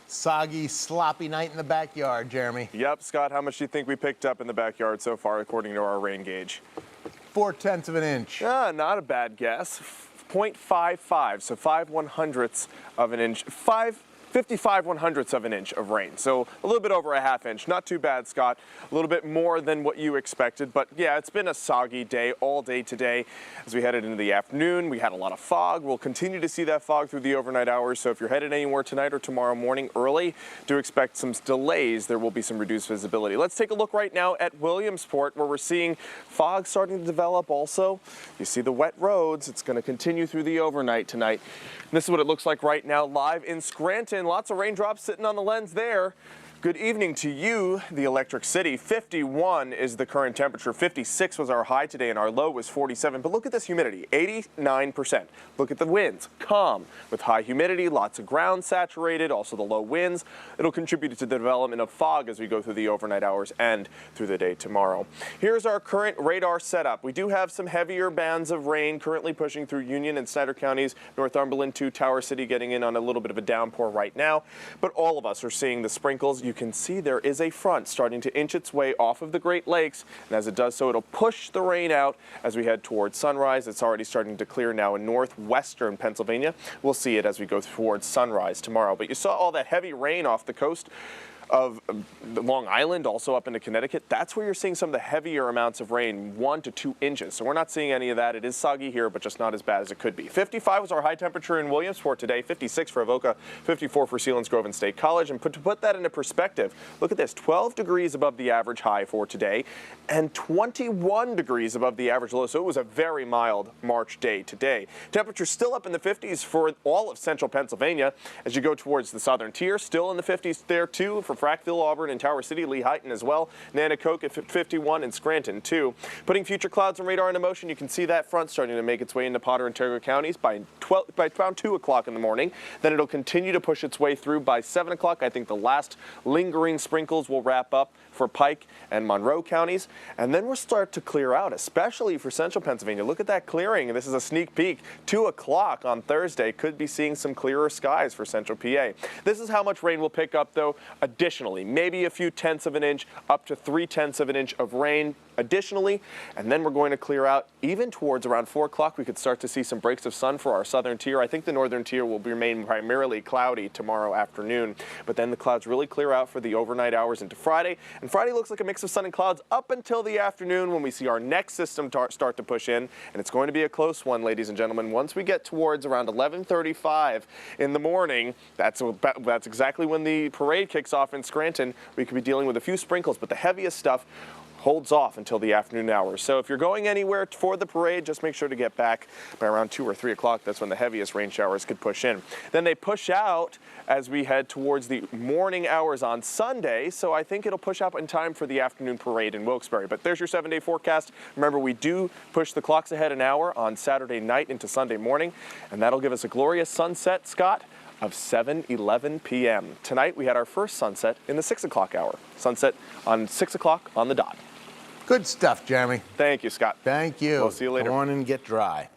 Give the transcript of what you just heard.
Soggy, sloppy night in the backyard, Jeremy. Yep, Scott, how much do you think we picked up in the backyard so far, according to our rain gauge? 0.4 of an inch. Not a bad guess. 0.55, so 5/100ths of an inch. 55/100ths of an inch of rain. So a little bit over a ½ inch. Not too bad, Scott. A little bit more than what you expected. But yeah, it's been a soggy day all day today. As we headed into the afternoon, we had a lot of fog. We'll continue to see that fog through the overnight hours. So if you're headed anywhere tonight or tomorrow morning early, do expect some delays. There will be some reduced visibility. Let's take a look right now at Williamsport, where we're seeing fog starting to develop also. You see the wet roads. It's going to continue through the overnight tonight. And this is what it looks like right now live in Scranton. Lots of raindrops sitting on the lens there. Good evening to you, the Electric City. 51 is the current temperature. 56 was our high today and our low was 47. But look at this humidity, 89%. Look at the winds, calm with high humidity, lots of ground saturated, also the low winds. It'll contribute to the development of fog as we go through the overnight hours and through the day tomorrow. Here's our current radar setup. We do have some heavier bands of rain currently pushing through Union and Snyder counties, Northumberland to Tower City getting in on a little bit of a downpour right now. But all of us are seeing the sprinkles. You can see there is a front starting to inch its way off of the Great Lakes, and as it does so, it'll push the rain out as we head towards sunrise. It's already starting to clear now in northwestern Pennsylvania. We'll see it as we go towards sunrise tomorrow. But you saw all that heavy rain off the coast of Long Island, also up into Connecticut. That's where you're seeing some of the heavier amounts of rain, 1 to 2 inches. So we're not seeing any of that. It is soggy here, but just not as bad as it could be. 55 was our high temperature in Williamsport today, 56 for Avoca, 54 for Selinsgrove and State College. And to put that into perspective, look at this, 12 degrees above the average high for today and 21 degrees above the average low. So it was a very mild March day today. Temperature still up in the 50s for all of central Pennsylvania. As you go towards the southern tier, still in the 50s there too for Frackville, Auburn, and Tower City, Lehighton as well. Nanticoke at 51 and Scranton too. Putting future clouds and radar into motion, you can see that front starting to make its way into Potter and Tarrant counties by around 2 o'clock in the morning. Then it'll continue to push its way through by 7 o'clock. I think the last lingering sprinkles will wrap up for Pike and Monroe counties. And then we'll start to clear out, especially for central Pennsylvania. Look at that clearing. This is a sneak peek. 2 o'clock on Thursday. Could be seeing some clearer skies for central PA. This is how much rain we'll pick up, though, additionally. Maybe a few tenths of an inch, up to 3/10 of an inch of rain additionally. And then we're going to clear out even towards around 4 o'clock. We could start to see some breaks of sun for our southern tier. I think the northern tier will remain primarily cloudy tomorrow afternoon. But then the clouds really clear out for the overnight hours into Friday. And Friday looks like a mix of sun and clouds up until the afternoon when we see our next system start to push in. And it's going to be a close one, ladies and gentlemen. Once we get towards around 11:35 in the morning, that's exactly when the parade kicks off in Scranton. We could be dealing with a few sprinkles, but the heaviest stuff holds off until the afternoon hours. So if you're going anywhere for the parade, just make sure to get back by around 2 or 3 o'clock. That's when the heaviest rain showers could push in. Then they push out as we head towards the morning hours on Sunday. So I think it'll push out in time for the afternoon parade in Wilkes-Barre. But there's your 7-day forecast. Remember, we do push the clocks ahead an hour on Saturday night into Sunday morning, and that'll give us a glorious sunset, Scott, of 7:11 p.m. Tonight, we had our first sunset in the 6 o'clock hour. Sunset on 6 o'clock on the dot. Good stuff, Jeremy. Thank you, Scott. Thank you. We'll see you later. Go on and get dry.